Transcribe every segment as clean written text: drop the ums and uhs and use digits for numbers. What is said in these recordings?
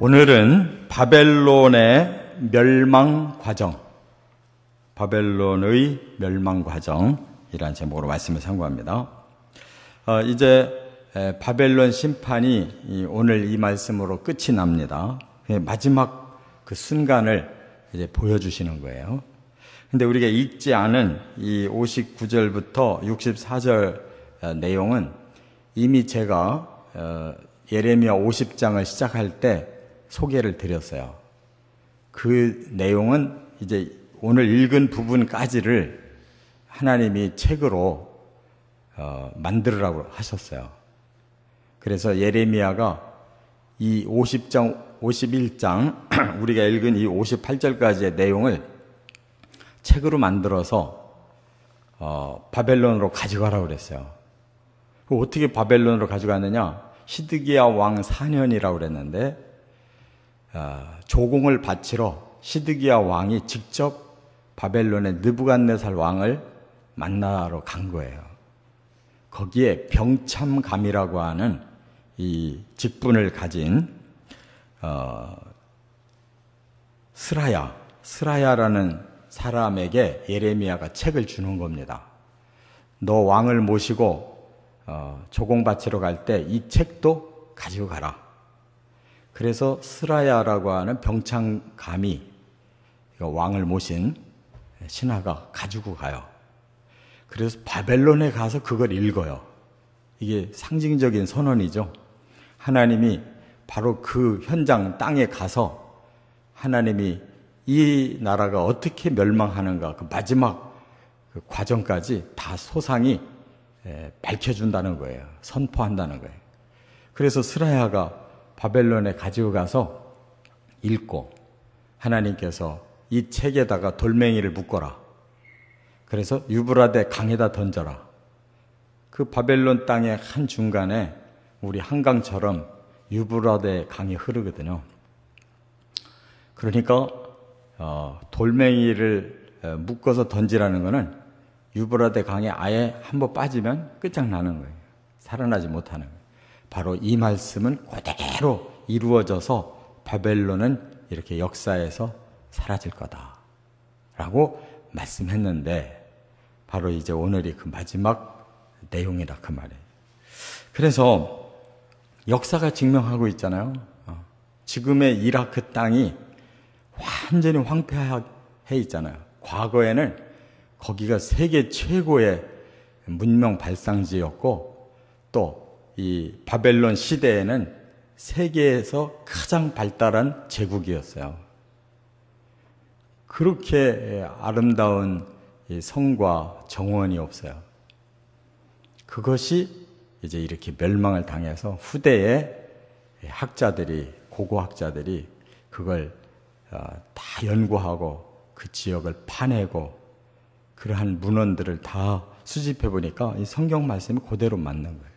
오늘은 바벨론의 멸망 과정, 바벨론의 멸망 과정이라는 제목으로 말씀을 상고합니다. 이제 바벨론 심판이 오늘 이 말씀으로 끝이 납니다. 마지막 그 순간을 이제 보여주시는 거예요. 근데 우리가 읽지 않은 이 59절부터 64절 내용은 이미 제가 예레미야 50장을 시작할 때 소개를 드렸어요. 그 내용은 이제 오늘 읽은 부분까지를 하나님이 책으로 만들으라고 하셨어요. 그래서 예레미야가 이 50장, 51장 우리가 읽은 이 58절까지의 내용을 책으로 만들어서 바벨론으로 가져가라고 그랬어요. 어떻게 바벨론으로 가져가느냐? 시드기야 왕 4년이라고 그랬는데 조공을 바치러 시드기야 왕이 직접 바벨론의 느부갓네살 왕을 만나러 간 거예요. 거기에 병참감이라고 하는 이 직분을 가진 스라야라는 사람에게 예레미야가 책을 주는 겁니다. 너 왕을 모시고 조공 바치러 갈 때 이 책도 가지고 가라. 그래서 스라야라고 하는 병참감이 왕을 모신 신하가 가지고 가요. 그래서 바벨론에 가서 그걸 읽어요. 이게 상징적인 선언이죠. 하나님이 바로 그 현장 땅에 가서 하나님이 이 나라가 어떻게 멸망하는가 그 마지막 그 과정까지 다 소상히 밝혀준다는 거예요. 선포한다는 거예요. 그래서 스라야가 바벨론에 가지고 가서 읽고 하나님께서 이 책에다가 돌멩이를 묶어라. 그래서 유브라데 강에다 던져라. 그 바벨론 땅의 한 중간에 우리 한강처럼 유브라데 강이 흐르거든요. 그러니까 돌멩이를 묶어서 던지라는 거는 유브라데 강에 아예 한번 빠지면 끝장나는 거예요. 살아나지 못하는 거예요. 바로 이 말씀은 그대로 이루어져서 바벨론은 이렇게 역사에서 사라질 거다라고 말씀했는데 바로 이제 오늘이 그 마지막 내용이라 그 말이에요. 그래서 역사가 증명하고 있잖아요. 지금의 이라크 땅이 완전히 황폐해 있잖아요. 과거에는 거기가 세계 최고의 문명 발상지였고 또 이 바벨론 시대에는 세계에서 가장 발달한 제국이었어요. 그렇게 아름다운 성과 정원이 없어요. 그것이 이제 이렇게 멸망을 당해서 후대에 학자들이, 고고학자들이 그걸 다 연구하고 그 지역을 파내고 그러한 문헌들을 다 수집해 보니까 이 성경 말씀이 그대로 맞는 거예요.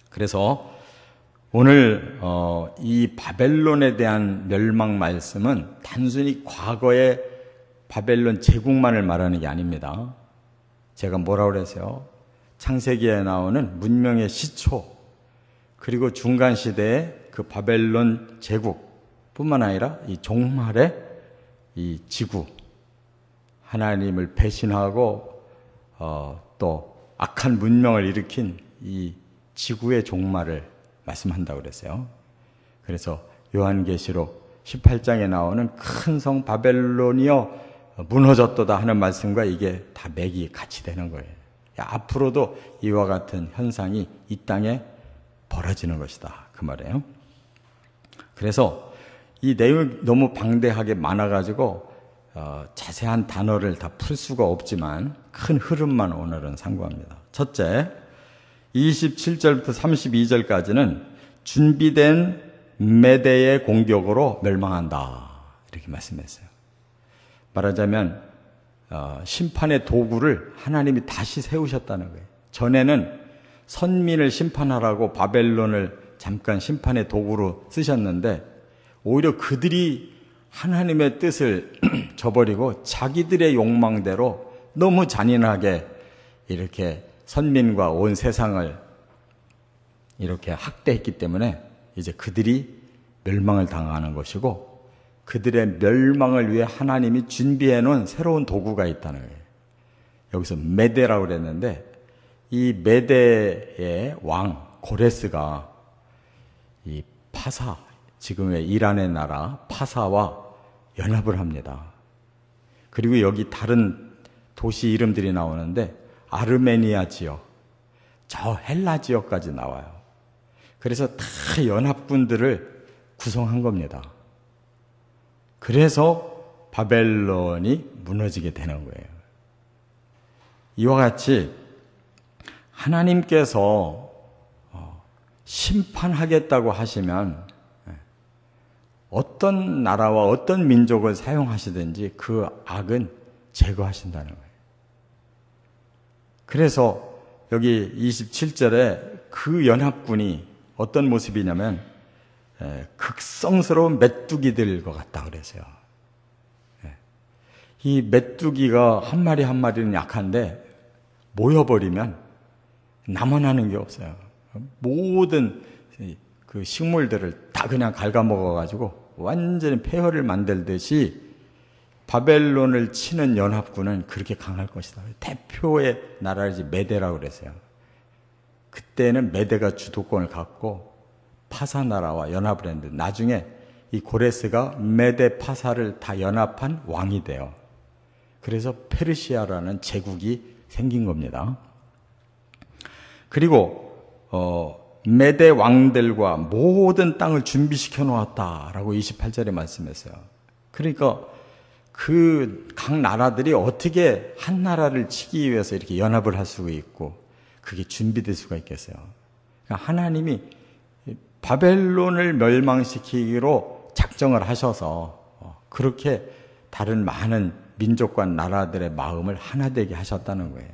그래서 오늘 이 바벨론에 대한 멸망 말씀은 단순히 과거의 바벨론 제국만을 말하는 게 아닙니다. 제가 뭐라고 그랬어요? 창세기에 나오는 문명의 시초 그리고 중간 시대의 그 바벨론 제국뿐만 아니라 이 종말의 이 지구 하나님을 배신하고 또 악한 문명을 일으킨 이 지구의 종말을 말씀한다고 그랬어요. 그래서 요한계시록 18장에 나오는 큰 성 바벨론이여 무너졌도다 하는 말씀과 이게 다 맥이 같이 되는 거예요. 앞으로도 이와 같은 현상이 이 땅에 벌어지는 것이다. 그 말이에요. 그래서 이 내용이 너무 방대하게 많아가지고 자세한 단어를 다 풀 수가 없지만 큰 흐름만 오늘은 상고합니다. 첫째, 27절부터 32절까지는 준비된 메대의 공격으로 멸망한다. 이렇게 말씀했어요. 말하자면 심판의 도구를 하나님이 다시 세우셨다는 거예요. 전에는 선민을 심판하라고 바벨론을 잠깐 심판의 도구로 쓰셨는데 오히려 그들이 하나님의 뜻을 저버리고 자기들의 욕망대로 너무 잔인하게 이렇게 선민과 온 세상을 이렇게 학대했기 때문에 이제 그들이 멸망을 당하는 것이고 그들의 멸망을 위해 하나님이 준비해 놓은 새로운 도구가 있다는 거예요. 여기서 메대라고 그랬는데 이 메대의 왕 고레스가 이 파사, 지금의 이란의 나라 파사와 연합을 합니다. 그리고 여기 다른 도시 이름들이 나오는데 아르메니아 지역, 저 헬라 지역까지 나와요. 그래서 다 연합군들을 구성한 겁니다. 그래서 바벨론이 무너지게 되는 거예요. 이와 같이 하나님께서 심판하겠다고 하시면 어떤 나라와 어떤 민족을 사용하시든지 그 악은 제거하신다는 거예요. 그래서 여기 27절에 그 연합군이 어떤 모습이냐면 극성스러운 메뚜기들과 같다 그랬어요. 이 메뚜기가 한 마리 한 마리는 약한데 모여버리면 남아나는 게 없어요. 모든 그 식물들을 다 그냥 갉아먹어가지고 완전히 폐허를 만들듯이 바벨론을 치는 연합군은 그렇게 강할 것이다. 대표의 나라지 메대라고 그랬어요. 그때는 메대가 주도권을 갖고 파사 나라와 연합을 했는데 나중에 이 고레스가 메대 파사를 다 연합한 왕이 돼요. 그래서 페르시아라는 제국이 생긴 겁니다. 그리고 메대 왕들과 모든 땅을 준비시켜 놓았다라고 28절에 말씀했어요. 그러니까 그 각 나라들이 어떻게 한 나라를 치기 위해서 이렇게 연합을 할 수가 있고 그게 준비될 수가 있겠어요. 그러니까 하나님이 바벨론을 멸망시키기로 작정을 하셔서 그렇게 다른 많은 민족과 나라들의 마음을 하나 되게 하셨다는 거예요.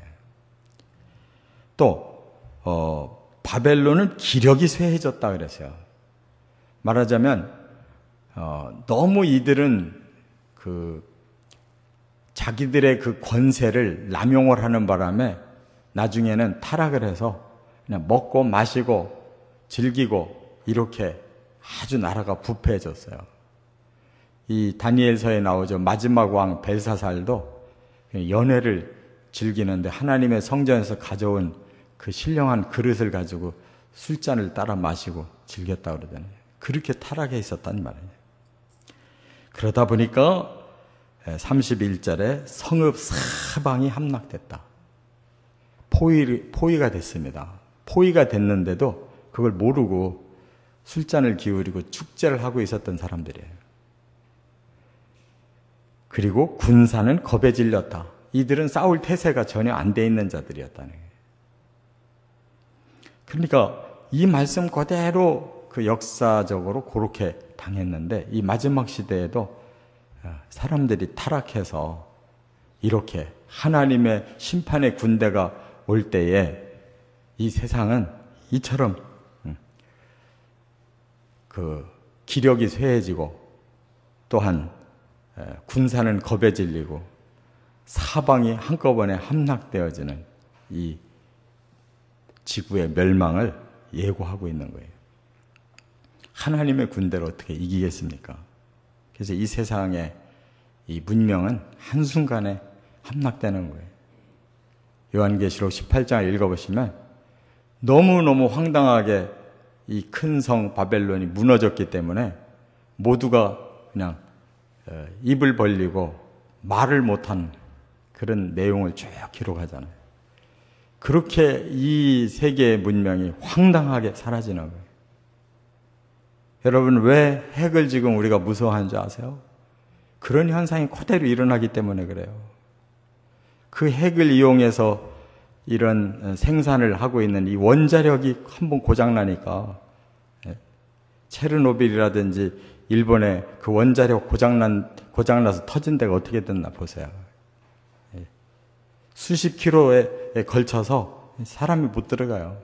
또 바벨론은 기력이 쇠해졌다 그랬어요. 말하자면 너무 이들은 자기들의 그 권세를 남용을 하는 바람에 나중에는 타락을 해서 그냥 먹고 마시고 즐기고 이렇게 아주 나라가 부패해졌어요. 이 다니엘서에 나오죠. 마지막 왕 벨사살도 연회를 즐기는데 하나님의 성전에서 가져온 그 신령한 그릇을 가지고 술잔을 따라 마시고 즐겼다고 그러잖아요. 그렇게 타락해 있었단 말이에요. 그러다 보니까 31절에 성읍 사방이 함락됐다. 포위가 됐습니다. 포위가 됐는데도 그걸 모르고 술잔을 기울이고 축제를 하고 있었던 사람들이에요. 그리고 군사는 겁에 질렸다. 이들은 싸울 태세가 전혀 안 돼 있는 자들이었다는 거예요. 그러니까 이 말씀 그대로 그 역사적으로 그렇게 당했는데 이 마지막 시대에도 사람들이 타락해서 이렇게 하나님의 심판의 군대가 올 때에 이 세상은 이처럼 그 기력이 쇠해지고 또한 군사는 겁에 질리고 사방이 한꺼번에 함락되어지는 이 지구의 멸망을 예고하고 있는 거예요. 하나님의 군대를 어떻게 이기겠습니까? 그래서 이 세상의 이 문명은 한순간에 함락되는 거예요. 요한계시록 18장을 읽어보시면 너무너무 황당하게 이 큰 성 바벨론이 무너졌기 때문에 모두가 그냥 입을 벌리고 말을 못한 그런 내용을 쭉 기록하잖아요. 그렇게 이 세계의 문명이 황당하게 사라지는 거예요. 여러분, 왜 핵을 지금 우리가 무서워하는 줄 아세요? 그런 현상이 그대로 일어나기 때문에 그래요. 그 핵을 이용해서 이런 생산을 하고 있는 이 원자력이 한번 고장나니까 체르노빌이라든지 일본의 그 원자력 고장나서 터진 데가 어떻게 됐나 보세요. 수십 킬로에 걸쳐서 사람이 못 들어가요.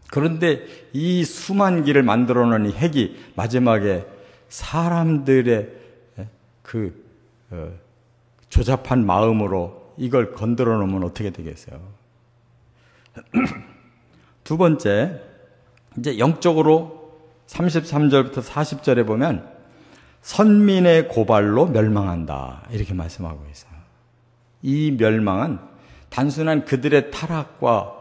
그런데 이 수만 기를 만들어 놓은 이 핵이 마지막에 사람들의 그 조잡한 마음으로 이걸 건드려 놓으면 어떻게 되겠어요? 두 번째, 이제 영적으로 33절부터 40절에 보면 선민의 고발로 멸망한다 이렇게 말씀하고 있어요. 이 멸망은 단순한 그들의 타락과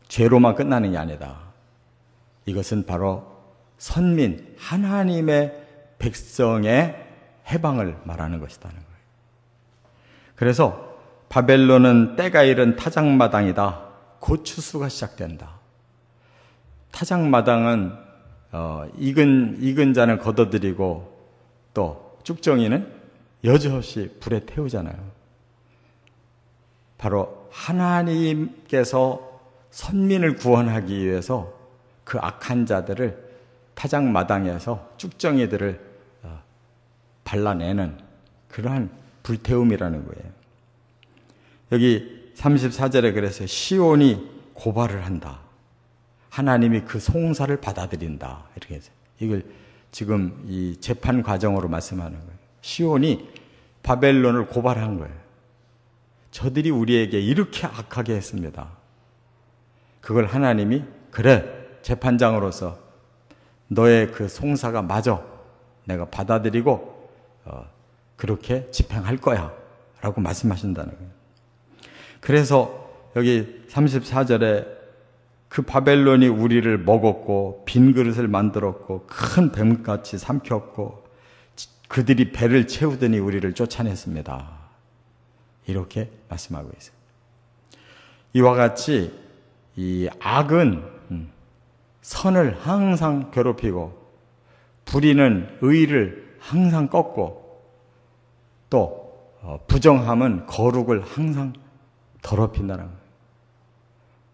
죄로만 끝나는 게 아니다. 이것은 바로 선민, 하나님의 백성의 해방을 말하는 것이라는 거예요. 그래서 바벨론은 때가 이른 타작마당이다. 곧 추수가 시작된다. 타작마당은 익은 자는 걷어들이고 또 쭉정이는 여지없이 불에 태우잖아요. 바로 하나님께서 선민을 구원하기 위해서 그 악한 자들을 타작마당에서 쭉정이들을 발라내는 그러한 불태움이라는 거예요. 여기 34절에 그래서 시온이 고발을 한다. 하나님이 그 송사를 받아들인다. 이렇게 해서 이걸 지금 이 재판 과정으로 말씀하는 거예요. 시온이 바벨론을 고발한 거예요. 저들이 우리에게 이렇게 악하게 했습니다. 그걸 하나님이 그래 재판장으로서 너의 그 송사가 맞아. 내가 받아들이고 그렇게 집행할 거야 라고 말씀하신다는 거예요. 그래서 여기 34절에 그 바벨론이 우리를 먹었고 빈 그릇을 만들었고 큰 뱀같이 삼켰고 그들이 배를 채우더니 우리를 쫓아냈습니다. 이렇게 말씀하고 있어요. 이와 같이 이 악은 선을 항상 괴롭히고 불의는 의를 항상 꺾고 또 부정함은 거룩을 항상 더럽힌다는 거예요.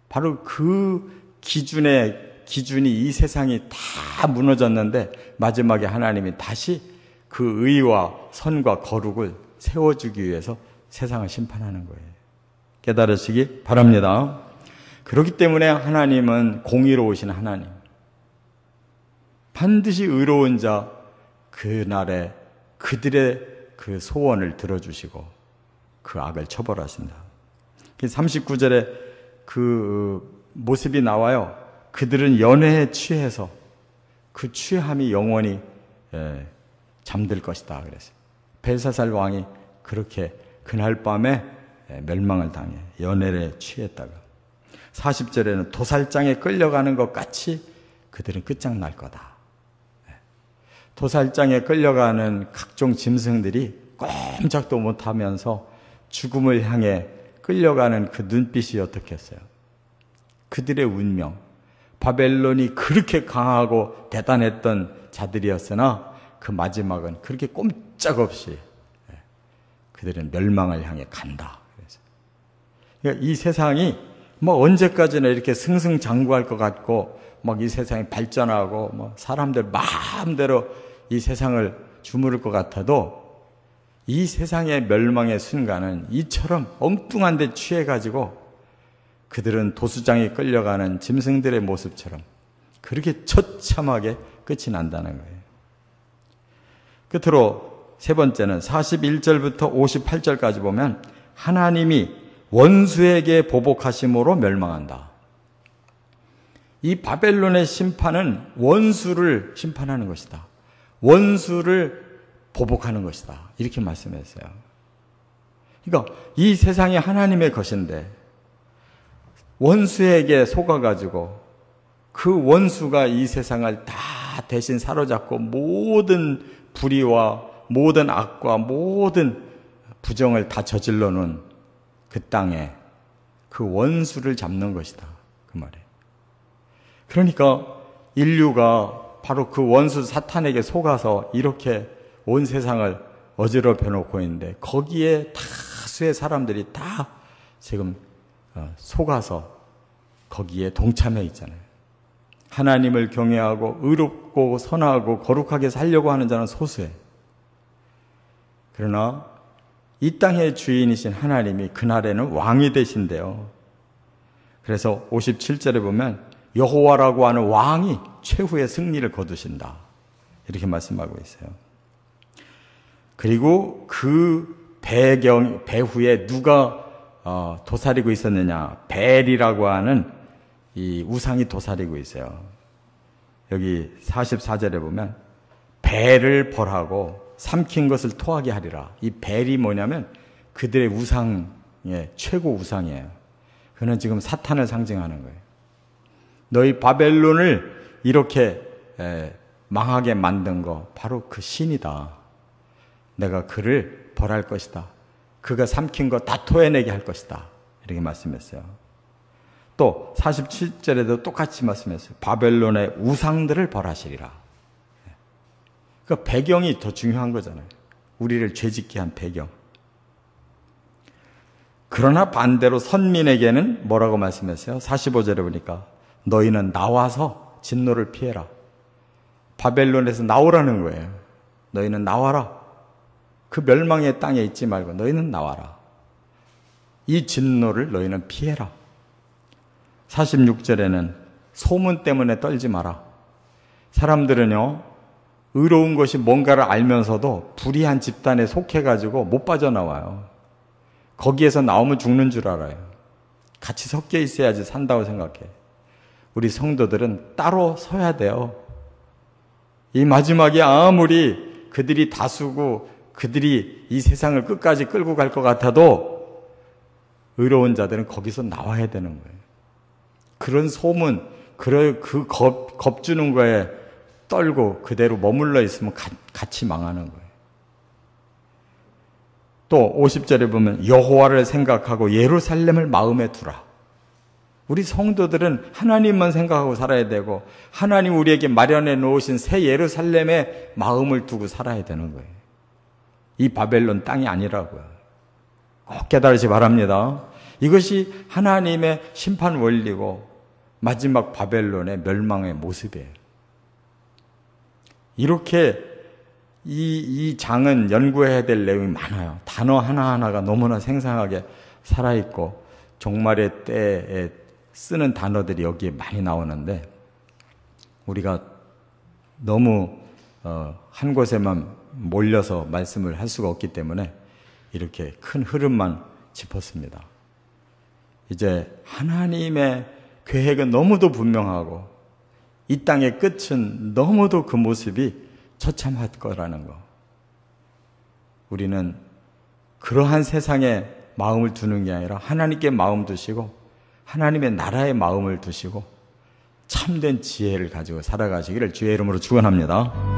바로 그 기준이 이 세상이 다 무너졌는데 마지막에 하나님이 다시 그 의와 선과 거룩을 세워주기 위해서 세상을 심판하는 거예요. 깨달으시기 바랍니다. 그렇기 때문에 하나님은 공의로우신 하나님. 반드시 의로운 자 그날에 그들의 그 소원을 들어주시고 그 악을 처벌하신다. 39절에 그 모습이 나와요. 그들은 연회에 취해서 그 취함이 영원히 잠들 것이다 그랬어요. 벨사살 왕이 그렇게 그날 밤에 멸망을 당해 연회에 취했다가 40절에는 도살장에 끌려가는 것 같이 그들은 끝장날 거다. 도살장에 끌려가는 각종 짐승들이 꼼짝도 못하면서 죽음을 향해 끌려가는 그 눈빛이 어떻겠어요? 그들의 운명, 바벨론이 그렇게 강하고 대단했던 자들이었으나 그 마지막은 그렇게 꼼짝없이 그들은 멸망을 향해 간다. 그러니까 이 세상이 뭐 언제까지나 이렇게 승승장구할 것 같고 막 이 세상이 발전하고 뭐 사람들 마음대로 이 세상을 주무를 것 같아도 이 세상의 멸망의 순간은 이처럼 엉뚱한 데 취해가지고 그들은 도수장에 끌려가는 짐승들의 모습처럼 그렇게 처참하게 끝이 난다는 거예요. 끝으로 세 번째는 41절부터 58절까지 보면 하나님이 원수에게 보복하심으로 멸망한다. 이 바벨론의 심판은 원수를 심판하는 것이다. 원수를 보복하는 것이다. 이렇게 말씀했어요. 그러니까 이 세상이 하나님의 것인데 원수에게 속아가지고 그 원수가 이 세상을 다 대신 사로잡고 모든 불의와 모든 악과 모든 부정을 다 저질러 놓은 그 땅에 그 원수를 잡는 것이다. 그 말이에요. 그러니까 인류가 바로 그 원수 사탄에게 속아서 이렇게 온 세상을 어지럽혀 놓고 있는데 거기에 다수의 사람들이 다 지금 속아서 거기에 동참해 있잖아요. 하나님을 경외하고 의롭고 선하고 거룩하게 살려고 하는 자는 소수예요. 그러나 이 땅의 주인이신 하나님이 그날에는 왕이 되신대요. 그래서 57절에 보면 여호와라고 하는 왕이 최후의 승리를 거두신다. 이렇게 말씀하고 있어요. 그리고 그 배후에 누가 도사리고 있었느냐. 벨이라고 하는 이 우상이 도사리고 있어요. 여기 44절에 보면 벨을 벌하고 삼킨 것을 토하게 하리라. 이 벨이 뭐냐면 그들의 우상의 최고 우상이에요. 그는 지금 사탄을 상징하는 거예요. 너희 바벨론을 이렇게 망하게 만든 거 바로 그 신이다. 내가 그를 벌할 것이다. 그가 삼킨 거 다 토해내게 할 것이다. 이렇게 말씀했어요. 또 47절에도 똑같이 말씀했어요. 바벨론의 우상들을 벌하시리라. 그 배경이 더 중요한 거잖아요. 우리를 죄짓게 한 배경. 그러나 반대로 선민에게는 뭐라고 말씀했어요? 45절에 보니까 너희는 나와서 진노를 피해라. 바벨론에서 나오라는 거예요. 너희는 나와라. 그 멸망의 땅에 있지 말고 너희는 나와라. 이 진노를 너희는 피해라. 46절에는 소문 때문에 떨지 마라. 사람들은요, 의로운 것이 뭔가를 알면서도 불의한 집단에 속해가지고 못 빠져나와요. 거기에서 나오면 죽는 줄 알아요. 같이 섞여 있어야지 산다고 생각해. 우리 성도들은 따로 서야 돼요. 이 마지막에 아무리 그들이 다수고 그들이 이 세상을 끝까지 끌고 갈 것 같아도 의로운 자들은 거기서 나와야 되는 거예요. 그런 소문, 그 겁주는 거에 떨고 그대로 머물러 있으면 같이 망하는 거예요. 또 50절에 보면 여호와를 생각하고 예루살렘을 마음에 두라. 우리 성도들은 하나님만 생각하고 살아야 되고 하나님 우리에게 마련해 놓으신 새 예루살렘에 마음을 두고 살아야 되는 거예요. 이 바벨론 땅이 아니라고요. 꼭 깨달으시 바랍니다. 이것이 하나님의 심판 원리고 마지막 바벨론의 멸망의 모습이에요. 이렇게 이 장은 연구해야 될 내용이 많아요. 단어 하나하나가 너무나 생생하게 살아있고 종말의 때에 쓰는 단어들이 여기에 많이 나오는데 우리가 너무 한 곳에만 몰려서 말씀을 할 수가 없기 때문에 이렇게 큰 흐름만 짚었습니다. 이제 하나님의 계획은 너무도 분명하고 이 땅의 끝은 너무도 그 모습이 처참할 거라는 거. 우리는 그러한 세상에 마음을 두는 게 아니라 하나님께 마음 두시고 하나님의 나라에 마음을 두시고 참된 지혜를 가지고 살아가시기를 주의 이름으로 축원합니다.